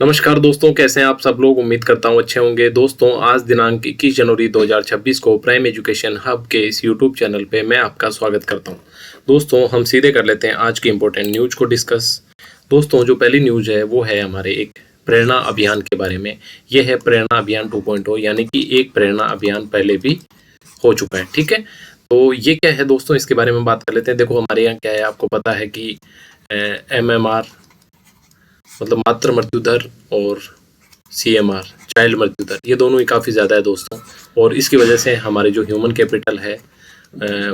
नमस्कार दोस्तों, कैसे हैं आप सब लोग। उम्मीद करता हूं अच्छे होंगे। दोस्तों, आज दिनांक 21 जनवरी 2026 को प्राइम एजुकेशन हब के इस यूट्यूब चैनल पे मैं आपका स्वागत करता हूं। दोस्तों, हम सीधे कर लेते हैं आज की इम्पोर्टेंट न्यूज को डिस्कस। दोस्तों, जो पहली न्यूज है वो है हमारे एक प्रेरणा अभियान के बारे में। ये है प्रेरणा अभियान 2.0, यानी कि एक प्रेरणा अभियान पहले भी हो चुका है। ठीक है, तो ये क्या है दोस्तों, इसके बारे में बात कर लेते हैं। देखो, हमारे यहाँ क्या है, आपको पता है कि MMR मतलब मातृ मृत्यु दर और CMR चाइल्ड मृत्यु दर, ये दोनों ही काफ़ी ज़्यादा है दोस्तों। और इसकी वजह से हमारे जो ह्यूमन कैपिटल है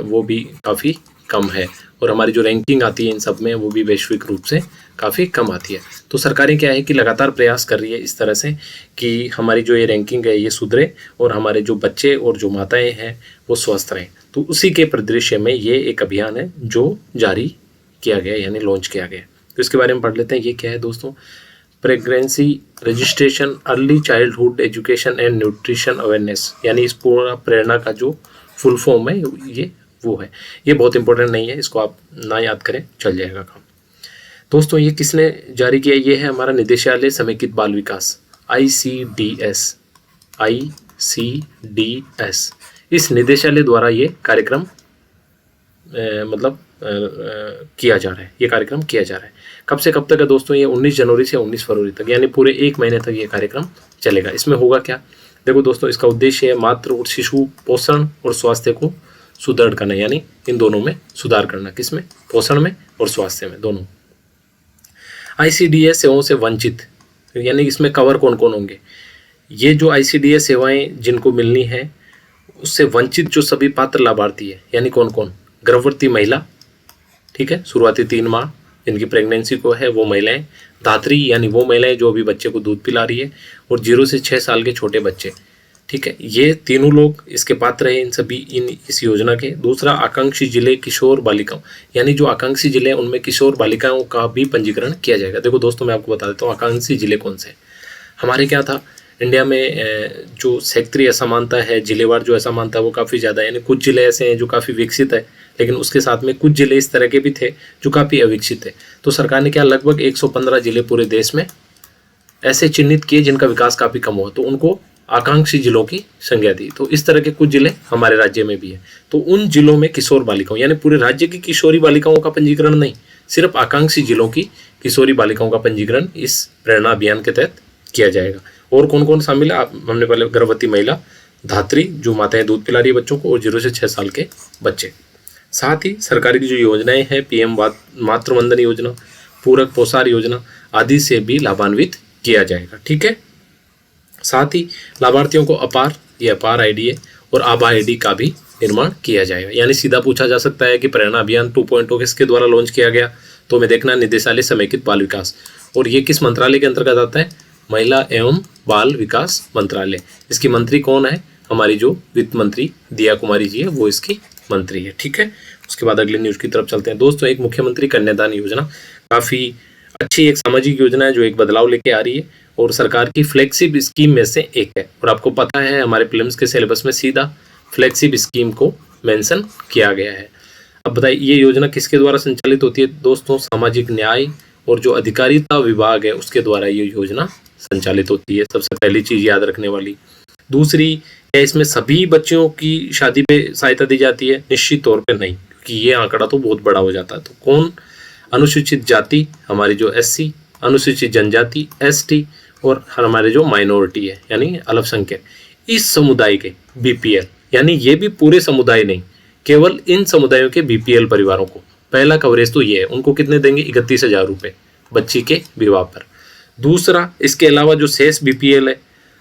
वो भी काफ़ी कम है, और हमारी जो रैंकिंग आती है इन सब में वो भी वैश्विक रूप से काफ़ी कम आती है। तो सरकारें क्या है कि लगातार प्रयास कर रही है इस तरह से कि हमारी जो ये रैंकिंग है ये सुधरे और हमारे जो बच्चे और जो माताएं हैं वो स्वस्थ रहें। तो उसी के परिदृश्य में ये एक अभियान है जो जारी किया गया, यानी लॉन्च किया गया। तो इसके बारे में पढ़ लेते हैं। ये क्या है दोस्तों, pregnancy registration early childhood education and nutrition awareness, यानी इस पूरा प्रेरणा का जो फुल फॉर्म है ये वो है। ये बहुत इंपॉर्टेंट नहीं है, इसको आप ना याद करें, चल जाएगा काम। दोस्तों, ये किसने जारी किया, ये है हमारा निदेशालय समेकित बाल विकास ICDS। इस निदेशालय द्वारा ये कार्यक्रम किया जा रहा है। ये कार्यक्रम किया जा रहा है। कब से कब तक है दोस्तों, ये 19 जनवरी से 19 फरवरी तक, यानी पूरे एक महीने तक ये कार्यक्रम चलेगा। इसमें होगा क्या, देखो दोस्तों, इसका उद्देश्य है मातृ और शिशु पोषण और स्वास्थ्य को सुदृढ़ करना, यानी इन दोनों में सुधार करना। किसमें, पोषण में और स्वास्थ्य में, दोनों। ICDS सेवाओं से वंचित, यानी इसमें कवर कौन कौन होंगे, ये जो ICDS सेवाएं जिनको मिलनी है उससे वंचित जो सभी पात्र लाभार्थी है, यानी कौन कौन, गर्भवती महिला, ठीक है, शुरुआती 3 माह जिनकी प्रेगनेंसी को है वो महिलाएं, धात्री यानी वो महिलाएं जो अभी बच्चे को दूध पिला रही है, और 0 से 6 साल के छोटे बच्चे। ठीक है, ये तीनों लोग इसके पात्र हैं, इन सभी इस योजना के। दूसरा, आकांक्षी जिले किशोर बालिकाओं, यानी जो आकांक्षी जिले हैं उनमें किशोर बालिकाओं का भी पंजीकरण किया जाएगा। देखो दोस्तों, मैं आपको बता देता हूँ आकांक्षी जिले कौन से। हमारे क्या था, इंडिया में जो क्षेत्रीय असमानता है, जिलेवार जो असमानता है वो काफ़ी ज़्यादा है, यानी कुछ जिले ऐसे हैं जो काफ़ी विकसित है, लेकिन उसके साथ में कुछ जिले इस तरह के भी थे जो काफ़ी अविकसित है। तो सरकार ने क्या, लगभग 115 जिले पूरे देश में ऐसे चिन्हित किए जिनका विकास काफ़ी कम हुआ, तो उनको आकांक्षी जिलों की संज्ञा दी। तो इस तरह के कुछ जिले हमारे राज्य में भी है। तो उन जिलों में किशोर बालिकाओं, यानी पूरे राज्य की किशोरी बालिकाओं का पंजीकरण नहीं, सिर्फ आकांक्षी जिलों की किशोरी बालिकाओं का पंजीकरण इस प्रेरणा अभियान के तहत किया जाएगा। और कौन कौन शामिल है, हमने पहले गर्भवती महिला, धात्री जो माताएं दूध पिला रही है बच्चों को, और 0 से 6 साल के बच्चे। साथ ही सरकारी की जो योजनाएं हैं, PM मातृ वंदन योजना, पूरक पोषाहार योजना आदि से भी लाभान्वित किया जाएगा। ठीक है, साथ ही लाभार्थियों को अपार, ये अपार ID है, और आभा ID का भी निर्माण किया जाएगा। यानी सीधा पूछा जा सकता है कि प्रेरणा अभियान 2.0 किसके द्वारा लॉन्च किया गया, तो हमें देखना निदेशालय समेकित बाल विकास, और ये किस मंत्रालय के अंतर्गत आता है, महिला एवं बाल विकास मंत्रालय। इसकी मंत्री कौन है, हमारी जो वित्त मंत्री दिया कुमारी जी है वो इसकी मंत्री है। ठीक है, उसके बाद अगली न्यूज की तरफ चलते हैं। दोस्तों, एक मुख्यमंत्री कन्यादान योजना काफ़ी अच्छी एक सामाजिक योजना है जो एक बदलाव लेके आ रही है, और सरकार की फ्लैगशिप स्कीम में से एक है। और आपको पता है हमारे प्रीलिम्स के सिलेबस में सीधा फ्लैगशिप स्कीम को मेंशन किया गया है। अब बताइए, ये योजना किसके द्वारा संचालित होती है दोस्तों, सामाजिक न्याय और जो अधिकारिता विभाग है उसके द्वारा ये योजना संचालित होती है। सबसे पहली चीज याद रखने वाली। दूसरी, क्या इसमें सभी बच्चों की शादी पे सहायता दी जाती है, निश्चित तौर पे नहीं, क्योंकि ये आंकड़ा तो बहुत बड़ा हो जाता है। तो कौन, अनुसूचित जाति हमारी जो SC, अनुसूचित जनजाति ST, और हमारे जो माइनॉरिटी है यानी अल्पसंख्यक, इस समुदाय के BPL, यानी ये भी पूरे समुदाय नहीं, केवल इन समुदायों के BPL परिवारों को पहला कवरेज तो ये है, उनको कितने देंगे, 31,000 रुपये बच्ची के विवाह पर। दूसरा, इसके अलावा जो शेष BPL है,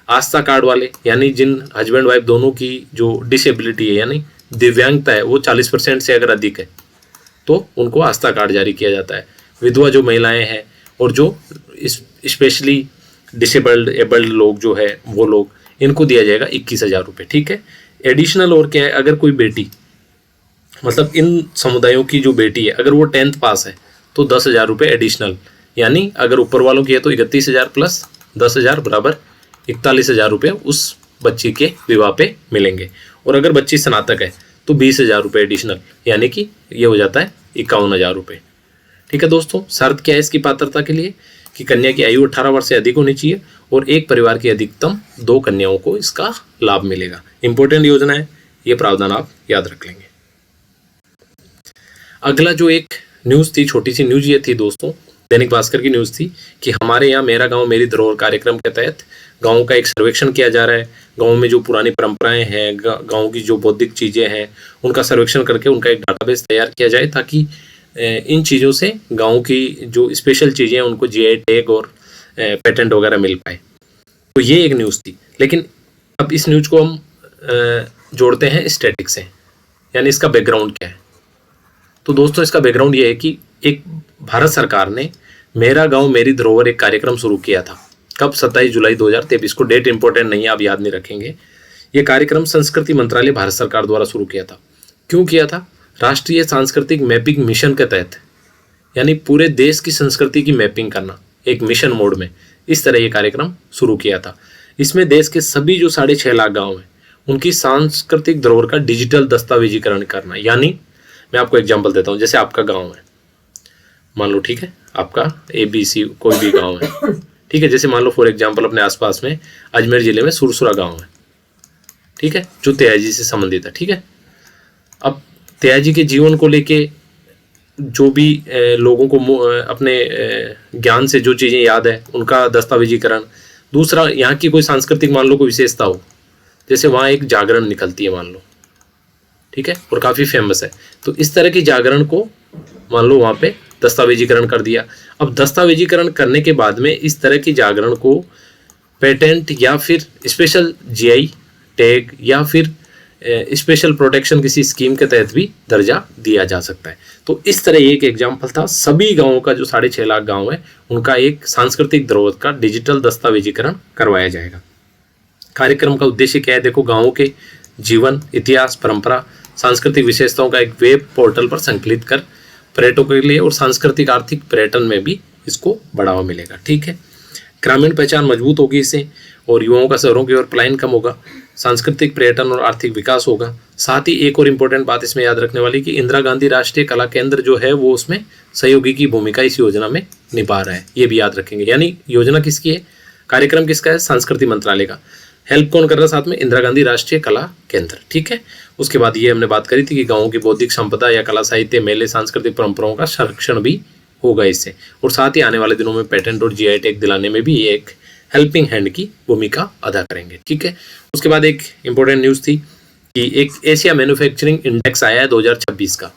आस्था कार्ड वाले, यानी जिन हस्बैंड वाइफ दोनों की जो डिसेबिलिटी है यानी दिव्यांगता है वो 40% से अगर अधिक है तो उनको आस्था कार्ड जारी किया जाता है। विधवा जो महिलाएं हैं और जो स्पेशली एबल्ड लोग जो है वो लोग, इनको दिया जाएगा 21,000 रुपये। ठीक है, एडिशनल और क्या है, अगर कोई बेटी, मतलब इन समुदायों की जो बेटी है अगर वो 10th पास है तो 10,000 रुपये एडिशनल, यानी अगर ऊपर वालों की है तो 31,000 प्लस 10,000 बराबर 41,000 रुपये उस बच्ची के विवाह पे मिलेंगे। और अगर बच्ची स्नातक है तो 20,000 रुपये एडिशनल, यानी कि ये हो जाता है 51,000 रुपये। ठीक है दोस्तों, शर्त क्या है इसकी पात्रता के लिए कि कन्या की आयु 18 वर्ष से अधिक होनी चाहिए और एक परिवार की अधिकतम 2 कन्याओं को इसका लाभ मिलेगा। इंपॉर्टेंट योजना है, ये प्रावधान आप याद रख लेंगे। अगला जो एक न्यूज़ थी, छोटी सी न्यूज़ ये थी दोस्तों, दैनिक भास्कर की न्यूज़ थी कि हमारे यहाँ मेरा गांव मेरी धरोहर कार्यक्रम के तहत गांव का एक सर्वेक्षण किया जा रहा है। गांव में जो पुरानी परंपराएं हैं, गांव की जो बौद्धिक चीज़ें हैं, उनका सर्वेक्षण करके उनका एक डाटाबेस तैयार किया जाए ताकि इन चीज़ों से गांव की जो स्पेशल चीज़ें हैं उनको जीआई टैग और पेटेंट वगैरह मिल पाए। तो ये एक न्यूज़ थी। लेकिन अब इस न्यूज़ को हम जोड़ते हैं स्टैटिक से, यानी इसका बैकग्राउंड क्या है। तो दोस्तों इसका बैकग्राउंड ये है कि एक भारत सरकार ने मेरा गांव मेरी धरोहर एक कार्यक्रम शुरू किया था। कब? 27 जुलाई 2023 को। डेट इंपॉर्टेंट नहीं है, आप याद नहीं रखेंगे। ये कार्यक्रम संस्कृति मंत्रालय भारत सरकार द्वारा शुरू किया था। क्यों किया था? राष्ट्रीय सांस्कृतिक मैपिंग मिशन के तहत, यानी पूरे देश की संस्कृति की मैपिंग करना एक मिशन मोड में, इस तरह ये कार्यक्रम शुरू किया था। इसमें देश के सभी जो 6.5 लाख गाँव हैं उनकी सांस्कृतिक धरोहर का डिजिटल दस्तावेजीकरण करना। यानी मैं आपको एग्जाम्पल देता हूँ, जैसे आपका गाँव है, मान लो, ठीक है, आपका ABC कोई भी गांव है, ठीक है, जैसे मान लो फॉर एग्जांपल अपने आसपास में अजमेर जिले में सुरसुरा गांव है, ठीक है, जो तेयाजी से संबंधित है, ठीक है। अब तेयाजी के जीवन को लेके जो भी लोगों को अपने ज्ञान से जो चीज़ें याद है उनका दस्तावेजीकरण। दूसरा, यहाँ की कोई सांस्कृतिक मान लो कोई विशेषता हो, जैसे वहाँ एक जागरण निकलती है मान लो, ठीक है, और काफ़ी फेमस है, तो इस तरह की जागरण को मान लो वहाँ पे दस्तावेजीकरण कर दिया। अब दस्तावेजीकरण करने के बाद में इस तरह की जागरण को पेटेंट या फिर स्पेशल जीआई टैग या फिर स्पेशल प्रोटेक्शन किसी स्कीम के तहत भी दर्जा दिया जा सकता है। तो इस तरह एक एग्जाम्पल था, सभी गांवों का जो 6.5 लाख गांव है उनका एक सांस्कृतिक धरोहर का डिजिटल दस्तावेजीकरण करवाया जाएगा। कार्यक्रम का उद्देश्य क्या है? देखो, गाँवों के जीवन, इतिहास, परंपरा, सांस्कृतिक विशेषताओं का एक वेब पोर्टल पर संकलित कर पर्यटकों के लिए और सांस्कृतिक आर्थिक पर्यटन में भी इसको बढ़ावा मिलेगा, ठीक है। ग्रामीण पहचान मजबूत होगी इससे और युवाओं का शहरों की ओर पलायन कम होगा, सांस्कृतिक पर्यटन और आर्थिक विकास होगा। साथ ही एक और इम्पोर्टेंट बात इसमें याद रखने वाली कि इंदिरा गांधी राष्ट्रीय कला केंद्र जो है वो उसमें सहयोगी की भूमिका इस योजना में निभा रहा है, ये भी याद रखेंगे। यानी योजना किसकी है, कार्यक्रम किसका है? संस्कृति मंत्रालय का। हेल्प कौन कर रहा है साथ में? इंदिरा गांधी राष्ट्रीय कला केंद्र, ठीक है। उसके बाद ये हमने बात करी थी कि गाँवों की बौद्धिक संपदा या कला साहित्य, मेले, सांस्कृतिक परंपराओं का संरक्षण भी होगा इससे, और साथ ही आने वाले दिनों में पेटेंट और जीआई टैग दिलाने में भी ये एक हेल्पिंग हैंड की भूमिका अदा करेंगे, ठीक है। उसके बाद एक इंपॉर्टेंट न्यूज़ थी कि एक एशिया मैन्युफैक्चरिंग इंडेक्स आया है 2026 का।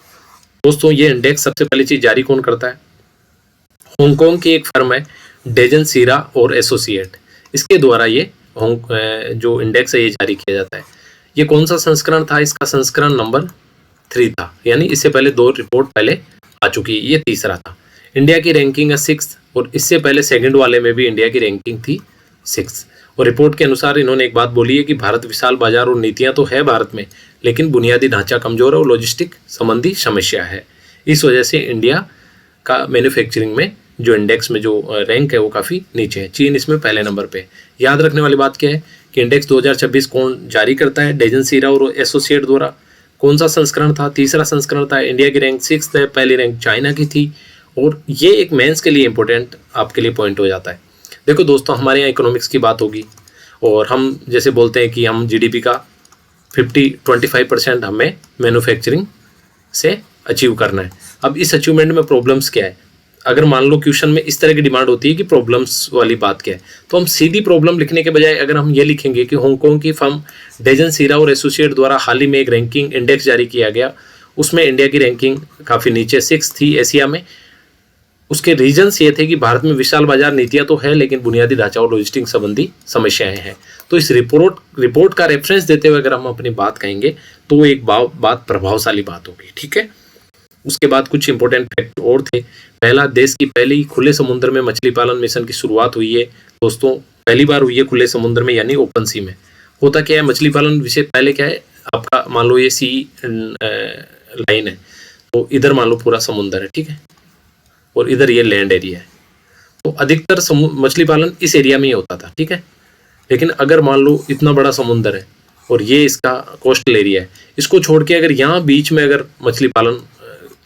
दोस्तों ये इंडेक्स सबसे पहली चीज़ जारी कौन करता है? हांगकांग की एक फर्म है डेजन सीरा और एसोसिएट, इसके द्वारा ये जो इंडेक्स है ये जारी किया जाता है। ये कौन सा संस्करण था? इसका संस्करण नंबर 3 था, यानी इससे पहले 2 रिपोर्ट पहले आ चुकी है, ये तीसरा था। इंडिया की रैंकिंग है 6 और इससे पहले सेकंड वाले में भी इंडिया की रैंकिंग थी 6। और रिपोर्ट के अनुसार इन्होंने एक बात बोली है कि भारत विशाल बाजार और नीतियां तो है भारत में, लेकिन बुनियादी ढांचा कमजोर है और लॉजिस्टिक संबंधी समस्या है। इस वजह से इंडिया का मैन्युफैक्चरिंग में जो इंडेक्स में जो रैंक है वो काफ़ी नीचे है। चीन इसमें पहले नंबर पे। याद रखने वाली बात क्या है कि इंडेक्स 2026 कौन जारी करता है? डेजन सीरा और एसोसिएट द्वारा। कौन सा संस्करण था? तीसरा संस्करण था। इंडिया की रैंक 6 है, पहली रैंक चाइना की थी। और ये एक मेंस के लिए इंपॉर्टेंट आपके लिए पॉइंट हो जाता है। देखो दोस्तों, हमारे यहाँ इकोनॉमिक्स की बात होगी और हम जैसे बोलते हैं कि हम जीडीपी का 25% हमें मैन्युफैक्चरिंग से अचीव करना है। अब इस अचीवमेंट में प्रॉब्लम्स क्या है? अगर मान लो क्वेश्चन में इस तरह की डिमांड होती है कि प्रॉब्लम्स वाली बात क्या है, तो हम सीधी प्रॉब्लम लिखने के बजाय अगर हम ये लिखेंगे कि हांगकांग की फर्म डेजन सीरा और एसोसिएट द्वारा हाल ही में एक रैंकिंग इंडेक्स जारी किया गया, उसमें इंडिया की रैंकिंग काफ़ी नीचे 6 थी एशिया में। उसके रीजन्स ये थे कि भारत में विशाल बाजार नीतियाँ तो है, लेकिन बुनियादी ढांचा और लॉजिस्टिक संबंधी समस्याएं हैं। तो इस रिपोर्ट का रेफरेंस देते हुए अगर हम अपनी बात कहेंगे तो एक बात प्रभावशाली बात होगी, ठीक है। उसके बाद कुछ इंपॉर्टेंट फैक्ट और थे। पहला, देश की पहली खुले समुद्र में मछली पालन मिशन की शुरुआत हुई है। दोस्तों पहली बार हुई है खुले समुद्र में, यानी ओपन सी में। होता क्या है मछली पालन विषय? पहले क्या है आपका, मान लो ये सी लाइन है, तो इधर मान लो पूरा समुद्र है, ठीक है, और इधर ये लैंड एरिया है। तो अधिकतर मछली पालन इस एरिया में ही होता था, ठीक है। लेकिन अगर मान लो इतना बड़ा समुद्र है और ये इसका कोस्टल एरिया है, इसको छोड़ के अगर यहाँ बीच में अगर मछली पालन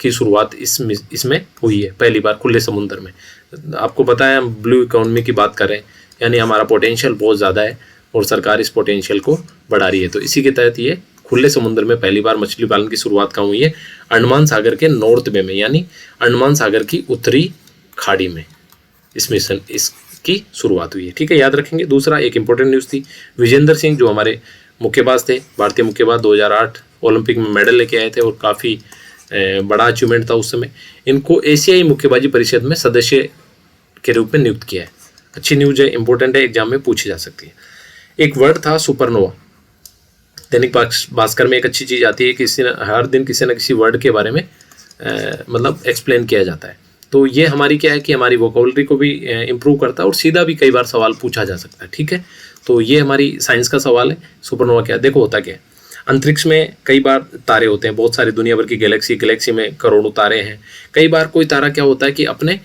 की शुरुआत इसमें हुई है पहली बार खुले समुद्र में, आपको पता है हम ब्लू इकोनॉमी की बात करें, यानी हमारा पोटेंशियल बहुत ज़्यादा है और सरकार इस पोटेंशियल को बढ़ा रही है। तो इसी के तहत ये खुले समुद्र में पहली बार मछली पालन की शुरुआत कहाँ हुई है? अंडमान सागर के नॉर्थ बे में, यानी अंडमान सागर की उत्तरी खाड़ी में इस मिशन इसकी शुरुआत हुई है। ठीक है, याद रखेंगे। दूसरा एक इंपॉर्टेंट न्यूज़ थी, विजेंद्र सिंह जो हमारे मुक्केबाज थे, भारतीय मुक्केबाज 2008 ओलंपिक में मेडल लेके आए थे और काफ़ी बड़ा अचीवमेंट था उस समय, इनको एशियाई मुक्केबाजी परिषद में सदस्य के रूप में नियुक्त किया है। अच्छी न्यूज़ है, इंपॉर्टेंट है, एग्जाम में पूछी जा सकती है। एक वर्ड था सुपरनोवा। दैनिक भास्कर में एक अच्छी चीज़ आती है कि हर दिन किसी न किसी वर्ड के बारे में मतलब एक्सप्लेन किया जाता है। तो ये हमारी क्या है कि हमारी वोकेबलरी को भी इम्प्रूव करता है और सीधा भी कई बार सवाल पूछा जा सकता है। ठीक है, तो ये हमारी साइंस का सवाल है। सुपरनोवा क्या है? देखो होता क्या है, अंतरिक्ष में कई बार तारे होते हैं, बहुत सारी दुनिया भर की गैलेक्सी में करोड़ों तारे हैं। कई बार कोई तारा क्या होता है कि अपने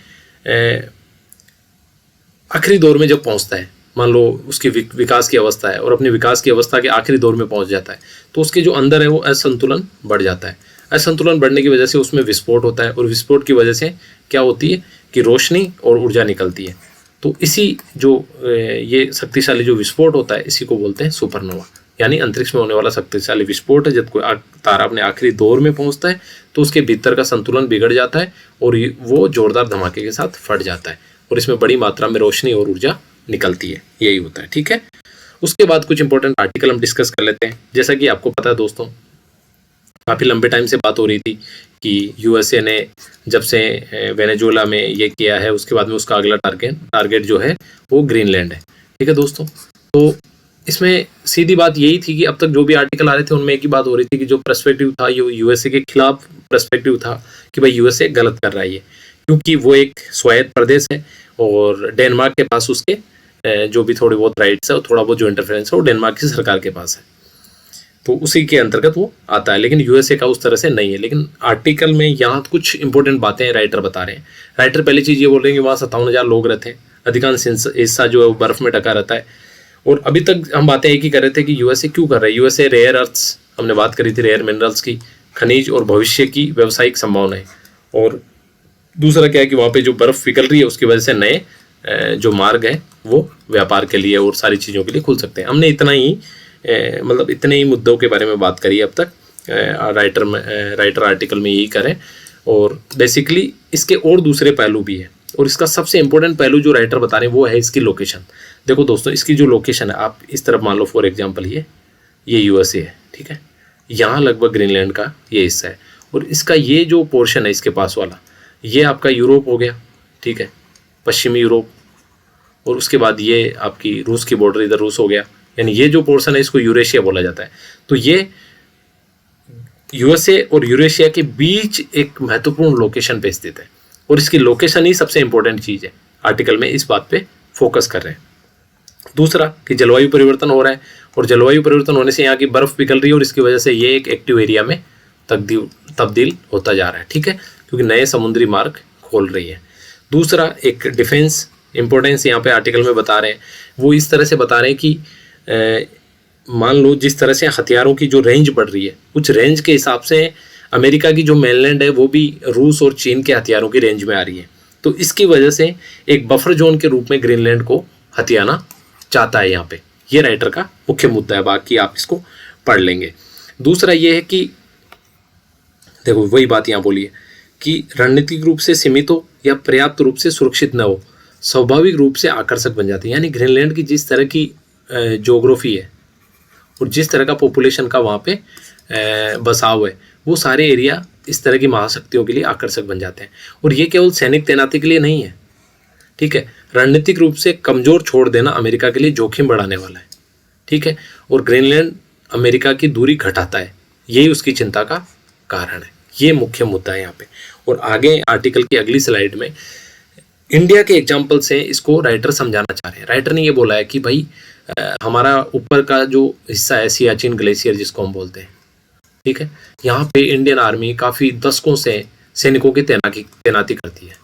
आखिरी दौर में जब पहुंचता है, मान लो उसकी विकास की अवस्था है और अपनी विकास की अवस्था के आखिरी दौर में पहुंच जाता है, तो उसके जो अंदर है वो असंतुलन बढ़ जाता है। असंतुलन बढ़ने की वजह से उसमें विस्फोट होता है और विस्फोट की वजह से क्या होती है कि रोशनी और ऊर्जा निकलती है। तो इसी जो ये शक्तिशाली जो विस्फोट होता है, इसी को बोलते हैं सुपरनोवा, यानी अंतरिक्ष में होने वाला शक्तिशाली विस्फोट है। जब कोई तारा अपने आखिरी दौर में पहुंचता है तो उसके भीतर का संतुलन बिगड़ जाता है और वो जोरदार धमाके के साथ फट जाता है और इसमें बड़ी मात्रा में रोशनी और ऊर्जा निकलती है। यही होता है। ठीक है, उसके बाद कुछ इंपॉर्टेंट आर्टिकल हम डिस्कस कर लेते हैं। जैसा कि आपको पता है दोस्तों, काफ़ी लंबे टाइम से बात हो रही थी कि यूएसए ने जब से वेनेजुएला में ये किया है, उसके बाद में उसका अगला टारगेट जो है वो ग्रीनलैंड है। ठीक है दोस्तों, तो इसमें सीधी बात यही थी कि अब तक जो भी आर्टिकल आ रहे थे उनमें एक ही बात हो रही थी कि जो पर्सपेक्टिव था ये यूएसए के खिलाफ पर्सपेक्टिव था कि भाई यूएसए गलत कर रहा है ये, क्योंकि वो एक स्वायत्त प्रदेश है और डेनमार्क के पास उसके जो भी थोड़ी बहुत राइट्स है और थोड़ा बहुत जो इंटरफेरेंस है वो डेनमार्क की सरकार के पास है, तो उसी के अंतर्गत वो आता है। लेकिन यूएसए का उस तरह से नहीं है। लेकिन आर्टिकल में यहाँ कुछ इंपॉर्टेंट बातें राइटर बता रहे हैं। राइटर पहली चीज़ ये बोल रहे हैं कि वहाँ 57,000 लोग रहते हैं, अधिकांश हिस्सा जो है वो बर्फ में ढका रहता है। और अभी तक हम बातें एक ही कर रहे थे कि यूएसए क्यों कर रहा है। यूएसए रेयर अर्थ्स, हमने बात करी थी रेयर मिनरल्स की, खनिज और भविष्य की व्यावसायिक संभावनाएं, और दूसरा क्या है कि वहाँ पे जो बर्फ़ पिघल रही है उसकी वजह से नए जो मार्ग है वो व्यापार के लिए और सारी चीज़ों के लिए खुल सकते हैं। हमने इतना ही मतलब इतने ही मुद्दों के बारे में बात करी है अब तक। राइटर आर्टिकल में यही करें, और बेसिकली इसके और दूसरे पहलू भी है, और इसका सबसे इंपॉर्टेंट पहलू जो राइटर बता रहे हैं वो है इसकी लोकेशन। देखो दोस्तों, इसकी जो लोकेशन है, आप इस तरफ मान लो फॉर एग्जांपल ये यूएसए है, ठीक है, यहाँ लगभग ग्रीनलैंड का ये हिस्सा है, और इसका ये जो पोर्शन है इसके पास वाला, ये आपका यूरोप हो गया, ठीक है, पश्चिमी यूरोप, और उसके बाद ये आपकी रूस की बॉर्डर, इधर रूस हो गया, यानी ये जो पोर्शन है इसको यूरेशिया बोला जाता है। तो ये यूएसए और यूरेशिया के बीच एक महत्वपूर्ण लोकेशन पे स्थित है, और इसकी लोकेशन ही सबसे इंपॉर्टेंट चीज़ है। आर्टिकल में इस बात पे फोकस कर रहे हैं। दूसरा कि जलवायु परिवर्तन हो रहा है, और जलवायु परिवर्तन होने से यहाँ की बर्फ़ पिघल रही है, और इसकी वजह से ये एक एक्टिव एरिया में तब्दील होता जा रहा है, ठीक है, क्योंकि नए समुद्री मार्ग खोल रही है। दूसरा एक डिफेंस इंपॉर्टेंस यहाँ पे आर्टिकल में बता रहे हैं, वो इस तरह से बता रहे हैं कि मान लो जिस तरह से हथियारों की जो रेंज बढ़ रही है, उस रेंज के हिसाब से अमेरिका की जो मेनलैंड है वो भी रूस और चीन के हथियारों की रेंज में आ रही है। तो इसकी वजह से एक बफर जोन के रूप में ग्रीनलैंड को हथियाना चाहता है यहाँ पे। ये राइटर का मुख्य मुद्दा है, बाकी आप इसको पढ़ लेंगे। दूसरा ये है कि देखो वही बात यहाँ बोली है कि रणनीतिक रूप से सीमित हो या पर्याप्त रूप से सुरक्षित न हो, स्वाभाविक रूप से आकर्षक बन जाती है। यानी ग्रीनलैंड की जिस तरह की ज्योग्राफी है और जिस तरह का पॉपुलेशन का वहाँ पे बसाव है, वो सारे एरिया इस तरह की महाशक्तियों के लिए आकर्षक बन जाते हैं। और ये केवल सैनिक तैनाती के लिए नहीं है, ठीक है, रणनीतिक रूप से कमज़ोर छोड़ देना अमेरिका के लिए जोखिम बढ़ाने वाला है, ठीक है, और ग्रीनलैंड अमेरिका की दूरी घटाता है, यही उसकी चिंता का कारण है। ये मुख्य मुद्दा है यहाँ पे। और आगे आर्टिकल की अगली स्लाइड में इंडिया के एग्जाम्पल से इसको राइटर समझाना चाह रहे हैं। राइटर ने ये बोला है कि भाई हमारा ऊपर का जो हिस्सा है सियाचिन ग्लेशियर जिसको हम बोलते हैं, ठीक है, यहाँ पे इंडियन आर्मी काफ़ी दशकों से सैनिकों की तैनाती करती है।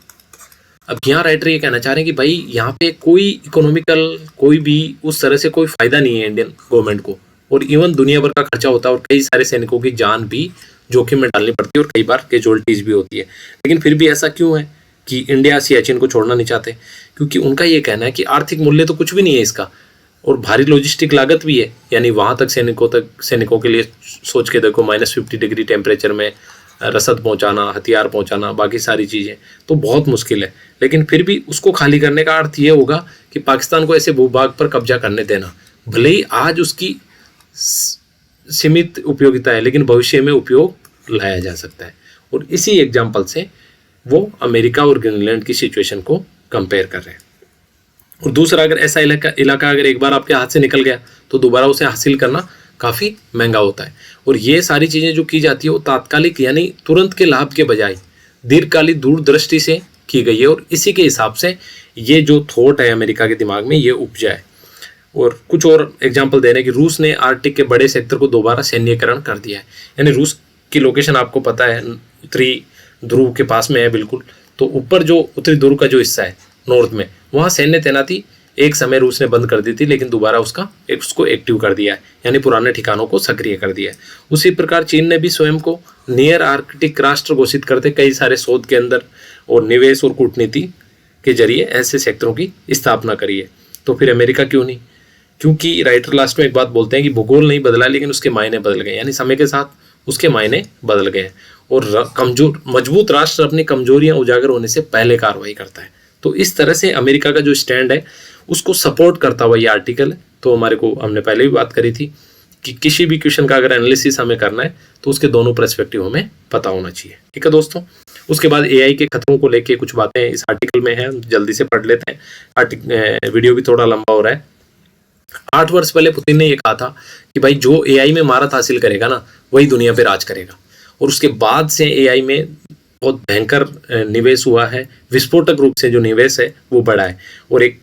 अब यहाँ राइटर ये कहना चाह रहे हैं कि भाई यहाँ पे कोई इकोनॉमिकल कोई भी उस तरह से कोई फ़ायदा नहीं है इंडियन गवर्नमेंट को, और इवन दुनिया भर का खर्चा होता है और कई सारे सैनिकों की जान भी जोखिम में डालनी पड़ती है और कई बार कैजुअल्टीज भी होती है। लेकिन फिर भी ऐसा क्यों है कि इंडिया सियाचिन को छोड़ना नहीं चाहते, क्योंकि उनका ये कहना है कि आर्थिक मूल्य तो कुछ भी नहीं है इसका, और भारी लॉजिस्टिक लागत भी है। यानी वहाँ तक सैनिकों के लिए सोच के देखो, -50 डिग्री टेम्परेचर में रसद पहुँचाना, हथियार पहुँचाना, बाकी सारी चीज़ें तो बहुत मुश्किल है। लेकिन फिर भी उसको खाली करने का अर्थ ये होगा कि पाकिस्तान को ऐसे भूभाग पर कब्जा करने देना, भले ही आज उसकी सीमित उपयोगिता है, लेकिन भविष्य में उपयोग लाया जा सकता है। और इसी एग्जाम्पल से वो अमेरिका और ग्रीनलैंड की सिचुएशन को कंपेयर कर रहे हैं। और दूसरा, अगर ऐसा इलाका अगर एक बार आपके हाथ से निकल गया तो दोबारा उसे हासिल करना काफ़ी महंगा होता है। और ये सारी चीज़ें जो की जाती है वो तात्कालिक यानी तुरंत के लाभ के बजाय दीर्घकालिक दूरदृष्टि से की गई है। और इसी के हिसाब से ये जो थॉट है अमेरिका के दिमाग में ये उपजा है। और कुछ और एग्जांपल दे रहे हैं कि रूस ने आर्कटिक के बड़े सेक्टर को दोबारा सैन्यकरण कर दिया है। यानी रूस की लोकेशन आपको पता है उत्तरी ध्रुव के पास में है बिल्कुल, तो ऊपर जो उत्तरी ध्रुव का जो हिस्सा है नॉर्थ में, वहाँ सैन्य तैनाती एक समय रूस ने बंद कर दी थी, लेकिन दोबारा उसको एक्टिव कर दिया है, यानी पुराने ठिकानों को सक्रिय कर दिया है। उसी प्रकार चीन ने भी स्वयं को नियर आर्कटिक राष्ट्र घोषित करते कई सारे शोध के अंदर और निवेश और कूटनीति के जरिए ऐसे सेक्टरों की स्थापना करी है। तो फिर अमेरिका क्यों नहीं? क्योंकि राइटर लास्ट में एक बात बोलते हैं कि भूगोल नहीं बदला लेकिन उसके मायने बदल गए, यानी समय के साथ उसके मायने बदल गए। और मजबूत राष्ट्र अपनी कमजोरियां उजागर होने से पहले कार्रवाई करता है। तो इस तरह से अमेरिका का जो स्टैंड है उसको सपोर्ट करता हुआ ये आर्टिकल है। तो हमने पहले भी बात करी थी कि किसी भी क्वेश्चन का अगर एनालिसिस हमें करना है तो उसके दोनों पर्सपेक्टिव हमें पता होना चाहिए। ठीक है दोस्तों, उसके बाद एआई के खतरों को लेके कुछ बातें इस आर्टिकल में है, जल्दी से पढ़ लेते हैं। वीडियो भी थोड़ा लंबा हो रहा है। 8 वर्ष पहले पुतिन ने यह कहा था कि भाई जो एआई में महारत हासिल करेगा ना वही दुनिया पे राज करेगा। और उसके बाद से एआई में बहुत भयंकर निवेश हुआ है, विस्फोटक रूप से जो निवेश है वो बढ़ा है। और एक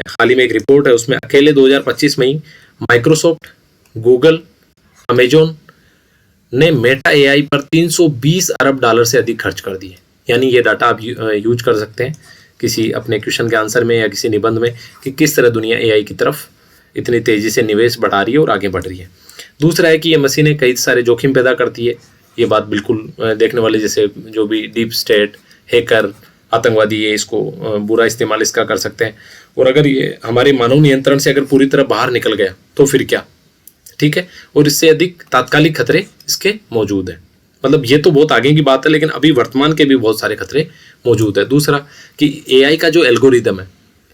हाल ही में एक रिपोर्ट है, उसमें अकेले 2025 में ही माइक्रोसॉफ्ट, गूगल, अमेजोन ने मेटा एआई पर 320 अरब डॉलर से अधिक खर्च कर दिए। यानी ये डाटा आप यूज कर सकते हैं किसी अपने क्वेश्चन के आंसर में या किसी निबंध में कि किस तरह दुनिया एआई की तरफ इतनी तेजी से निवेश बढ़ा रही है और आगे बढ़ रही है। दूसरा है कि ये मशीनें कई सारे जोखिम पैदा करती है। ये बात बिल्कुल देखने वाले, जैसे जो भी डीप स्टेट, हैकर, आतंकवादी ये इसको बुरा इस्तेमाल इसका कर सकते हैं। और अगर ये हमारे मानव नियंत्रण से अगर पूरी तरह बाहर निकल गया तो फिर क्या? ठीक है, और इससे अधिक तात्कालिक खतरे इसके मौजूद हैं। मतलब ये तो बहुत आगे की बात है, लेकिन अभी वर्तमान के भी बहुत सारे खतरे मौजूद है। दूसरा कि एआई का जो एल्गोरिदम है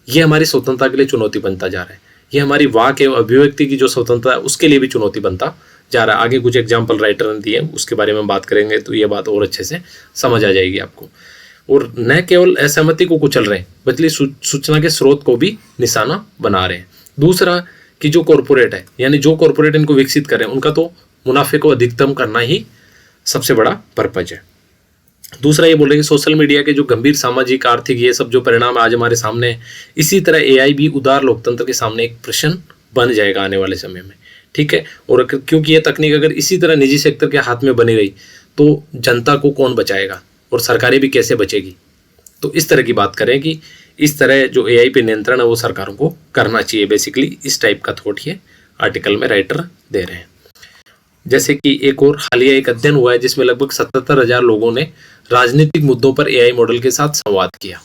ये हमारी स्वतंत्रता के लिए चुनौती बनता जा रहा है। ये हमारी वाक एवं अभिव्यक्ति की जो स्वतंत्रता है उसके लिए भी चुनौती बनता जा रहा है। आगे कुछ एग्जाम्पल राइटर ने दिए, उसके बारे में बात करेंगे तो ये बात और अच्छे से समझ आ जाएगी आपको। और न केवल असहमति को कुचल रहे हैं बल्कि सूचना के स्रोत को भी निशाना बना रहे हैं। दूसरा कि जो कॉरपोरेट है, यानी जो कॉरपोरेट इनको विकसित कर रहे हैं, उनका तो मुनाफे को अधिकतम करना ही सबसे बड़ा पर्पज है। दूसरा ये बोल रहे हैं कि सोशल मीडिया के जो गंभीर सामाजिक, आर्थिक ये सब जो परिणाम आज हमारे सामने है, इसी तरह एआई भी उदार लोकतंत्र के सामने एक प्रश्न बन जाएगा आने वाले समय में। ठीक है, और क्योंकि ये तकनीक अगर इसी तरह निजी सेक्टर के हाथ में बनी रही तो जनता को कौन बचाएगा और सरकारें भी कैसे बचेगी? तो इस तरह की बात करें कि इस तरह जो एआई पे नियंत्रण है वो सरकारों को करना चाहिए। बेसिकली इस टाइप का थॉट ये आर्टिकल में राइटर दे रहे हैं। जैसे कि एक और हालिया एक अध्ययन हुआ है जिसमें लगभग 77,000 लोगों ने राजनीतिक मुद्दों पर एआई मॉडल के साथ संवाद किया।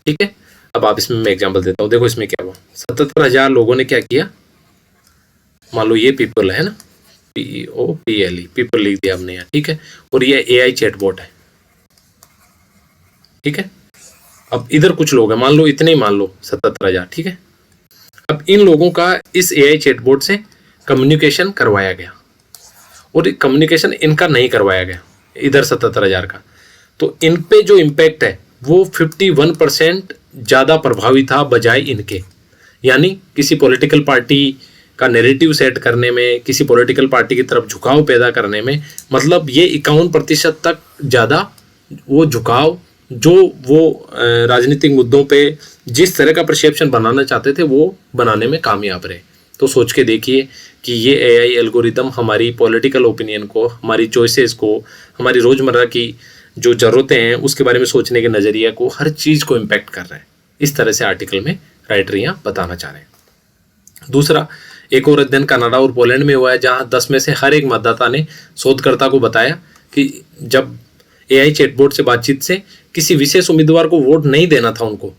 ठीक है, अब आप इसमें मैं एग्जांपल देता हूँ। देखो इसमें क्या हुआ, 77,000 लोगों ने क्या किया। मान लो ये पीपल है ना, POPLE, पीपल लिख दिया हमने यहाँ। ठीक है, और ये एआई चैटबॉट है। ठीक है, अब इधर कुछ लोग हैं, मान लो इतने ही, मान लो 77,000। ठीक है, अब इन लोगों का इस एआई चैटबॉट से कम्युनिकेशन करवाया गया और कम्युनिकेशन इनका नहीं करवाया गया इधर 77,000 का। तो इन पे जो इम्पैक्ट है वो 51% ज़्यादा प्रभावी था बजाय इनके। यानी किसी पॉलिटिकल पार्टी का नैरेटिव सेट करने में, किसी पॉलिटिकल पार्टी की तरफ झुकाव पैदा करने में, मतलब ये 51% तक ज़्यादा वो झुकाव जो वो राजनीतिक मुद्दों पे जिस तरह का परसेप्शन बनाना चाहते थे वो बनाने में कामयाब रहे। तो सोच के देखिए कि ये एआई एल्गोरिदम हमारी पॉलिटिकल ओपिनियन को, हमारी चॉइसेस को, हमारी रोज़मर्रा की जो ज़रूरतें हैं उसके बारे में सोचने के नज़रिया को, हर चीज़ को इम्पैक्ट कर रहा है। इस तरह से आर्टिकल में राइटर यहाँ बताना चाह रहे हैं। दूसरा, एक और अध्ययन कनाडा और पोलैंड में हुआ है जहाँ 10 में से हर एक मतदाता ने शोधकर्ता को बताया कि जब AI चैटबॉट से बातचीत से किसी विशेष उम्मीदवार को वोट नहीं देना था उनको,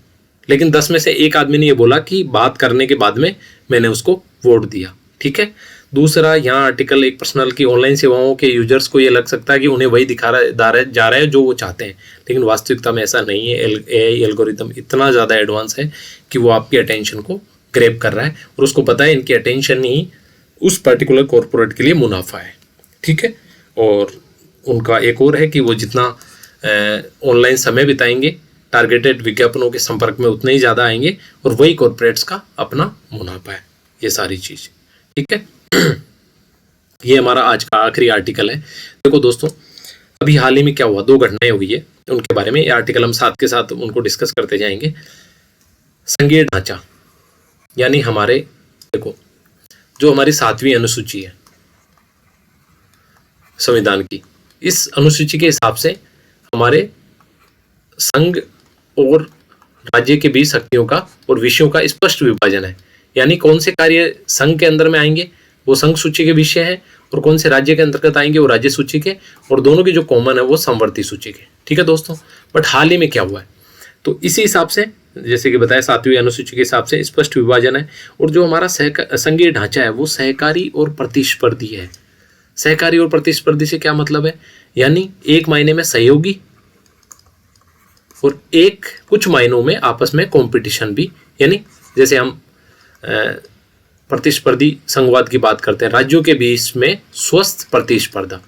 लेकिन 10 में से एक आदमी ने ये बोला कि बात करने के बाद में मैंने उसको वोट दिया। ठीक है। दूसरा, यहाँ आर्टिकल एक पर्सनल की ऑनलाइन सेवाओं के यूजर्स को ये लग सकता है कि उन्हें वही दिखा जा रहा है जो वो चाहते हैं, लेकिन वास्तविकता में ऐसा नहीं है। AI एल्गोरिथम इतना ज़्यादा एडवांस है कि वो आपकी अटेंशन को ग्रैब कर रहा है और उसको पता है इनकी अटेंशन ही उस पर्टिकुलर कॉर्पोरेट के लिए मुनाफा है। ठीक है। और उनका एक और है कि वो जितना ऑनलाइन समय बिताएंगे टारगेटेड विज्ञापनों के संपर्क में उतने ही ज़्यादा आएंगे और वही कॉर्पोरेट्स का अपना मुनाफा है, ये सारी चीज़। ठीक है। ये हमारा आज का आखिरी आर्टिकल है। देखो दोस्तों, अभी हाल ही में क्या हुआ, 2 घटनाएं हुई है, उनके बारे में ये आर्टिकल हम साथ के साथ उनको डिस्कस करते जाएंगे। संघीय ढांचा यानी हमारे, देखो जो हमारी 7वीं अनुसूची है संविधान की, इस अनुसूची के हिसाब से हमारे संघ और राज्य के बीच शक्तियों का और विषयों का स्पष्ट विभाजन है। यानी कौन से कार्य संघ के अंदर में आएंगे वो संघ सूची के विषय है, और कौन से राज्य के अंतर्गत आएंगे वो राज्य सूची के, और दोनों की जो कॉमन है वो समवर्ती सूची के। ठीक है दोस्तों। बट हाल ही में क्या हुआ है, तो इसी हिसाब से जैसे कि बताया 7वीं अनुसूची के हिसाब से स्पष्ट विभाजन है, और जो हमारा संघीय ढांचा है वो सहकारी और प्रतिस्पर्धी है। सहकारी और प्रतिस्पर्धी से क्या मतलब है, यानी एक मायने में सहयोगी और एक कुछ मायनों में आपस में कंपटीशन भी, यानी जैसे हम प्रतिस्पर्धी संघवाद की बात करते हैं, राज्यों के बीच में स्वस्थ प्रतिस्पर्धा।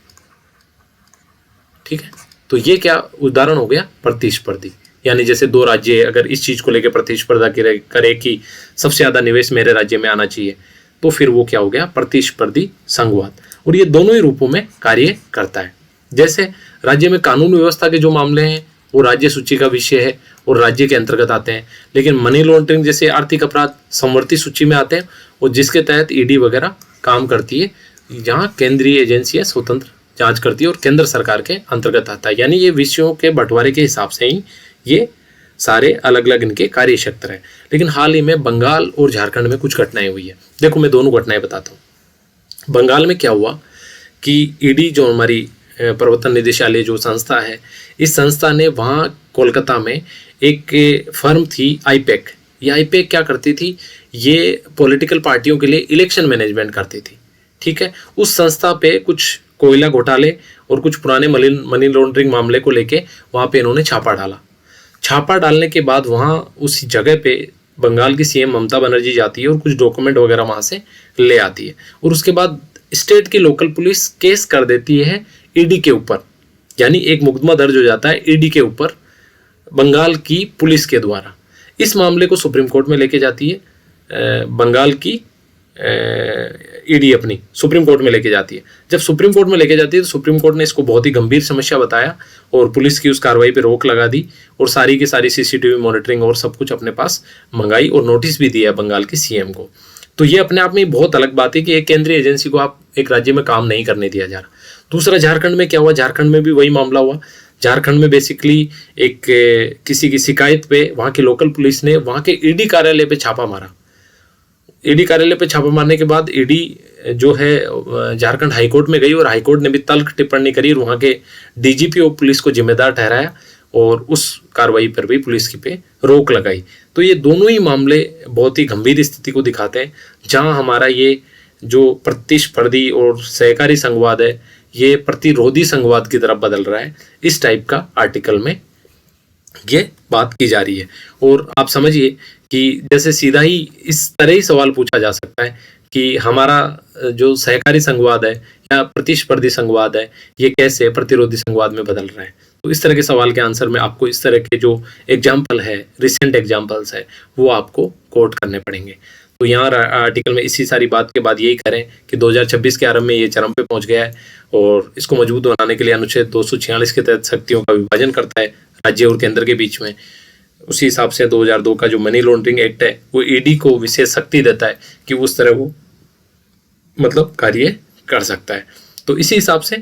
ठीक है। तो ये क्या उदाहरण हो गया, प्रतिस्पर्धी। यानी जैसे 2 राज्य अगर इस चीज को लेकर प्रतिस्पर्धा करे कि सबसे ज्यादा निवेश मेरे राज्य में आना चाहिए, तो फिर वो क्या हो गया, प्रतिस्पर्धी संघवाद। और ये दोनों ही रूपों में कार्य करता है। जैसे राज्य में कानून व्यवस्था के जो मामले हैं वो राज्य सूची का विषय है और राज्य के अंतर्गत आते हैं, लेकिन मनी लॉन्ड्रिंग जैसे आर्थिक अपराध समवर्ती सूची में आते हैं, और जिसके तहत ED वगैरह काम करती है, जहाँ केंद्रीय एजेंसियां स्वतंत्र जांच करती है और केंद्र सरकार के अंतर्गत आता है। यानी ये विषयों के बंटवारे के हिसाब से ही ये सारे अलग अलग इनके कार्य क्षेत्र हैं। लेकिन हाल ही में बंगाल और झारखंड में कुछ घटनाएं हुई है। देखो मैं दोनों घटनाएं बताता हूँ। बंगाल में क्या हुआ कि ED जो हमारी प्रवर्तन निदेशालय जो संस्था है, इस संस्था ने वहाँ कोलकाता में एक फर्म थी आईपैक। ये आईपैक क्या करती थी, ये पॉलिटिकल पार्टियों के लिए इलेक्शन मैनेजमेंट करती थी। ठीक है। उस संस्था पे कुछ कोयला घोटाले और कुछ पुराने मनी लॉन्ड्रिंग मामले को लेके वहाँ पे इन्होंने छापा डाला। छापा डालने के बाद वहाँ उस जगह पे बंगाल की CM ममता बनर्जी जाती है और कुछ डॉक्यूमेंट वगैरह वहाँ से ले आती है, और उसके बाद स्टेट की लोकल पुलिस केस कर देती है ED के ऊपर। यानी एक मुकदमा दर्ज हो जाता है ED के ऊपर बंगाल की पुलिस के द्वारा। इस मामले को सुप्रीम कोर्ट में लेके जाती है बंगाल की ED अपनी सुप्रीम कोर्ट में लेके जाती है। जब सुप्रीम कोर्ट में लेके जाती है तो सुप्रीम कोर्ट ने इसको बहुत ही गंभीर समस्या बताया और पुलिस की उस कार्रवाई पे रोक लगा दी, और सारी की सारी CCTV मॉनिटरिंग और सब कुछ अपने पास मंगाई और नोटिस भी दिया बंगाल की CM को। तो ये अपने आप में बहुत अलग बात है कि एक केंद्रीय एजेंसी को आप एक राज्य में काम नहीं करने दिया जा रहा। दूसरा, झारखंड में क्या हुआ, झारखंड में भी वही मामला हुआ। झारखंड में बेसिकली एक किसी की शिकायत पे वहाँ की लोकल पुलिस ने वहाँ के ED कार्यालय पे छापा मारा। ED कार्यालय पे छापा मारने के बाद ED जो है झारखंड हाईकोर्ट में गई और हाईकोर्ट ने भी तल्ख टिप्पणी करी और वहाँ के DGP और पुलिस को जिम्मेदार ठहराया और उस कार्रवाई पर भी पुलिस की पे रोक लगाई। तो ये दोनों ही मामले बहुत ही गंभीर स्थिति को दिखाते हैं, जहाँ हमारा ये जो प्रतिस्पर्धी और सहकारी संघवाद है ये प्रतिरोधी संघवाद की तरफ बदल रहा है। इस टाइप का आर्टिकल में ये बात की जा रही है। और आप समझिए कि जैसे सीधा ही इस तरह ही सवाल पूछा जा सकता है कि हमारा जो सहकारी संघवाद है या प्रतिस्पर्धी संघवाद है ये कैसे प्रतिरोधी संघवाद में बदल रहा है। तो इस तरह के सवाल के आंसर में आपको इस तरह के जो एग्जाम्पल है, रिसेंट एग्जाम्पल्स है, वो आपको कोट करने पड़ेंगे। तो यहाँ आर्टिकल में इसी सारी बात के बाद यही करें कि 2026 के आरंभ में ये चरम पे पहुंच गया है और इसको मजबूत बनाने के लिए अनुच्छेद 246 के तहत शक्तियों का विभाजन करता है राज्य और केंद्र के बीच में। उसी हिसाब से 2002 का जो मनी लॉन्ड्रिंग एक्ट है वो ED को विशेष शक्ति देता है कि उस तरह वो मतलब कार्य कर सकता है। तो इसी हिसाब से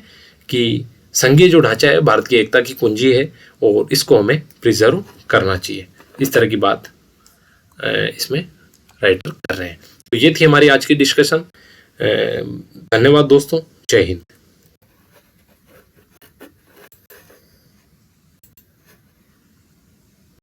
कि संघीय जो ढांचा है भारत की एकता की कुंजी है और इसको हमें प्रिजर्व करना चाहिए, इस तरह की बात इसमें राइटर कर रहे हैं। तो ये थी हमारी आज की डिस्कशन। धन्यवाद दोस्तों, जय हिंद।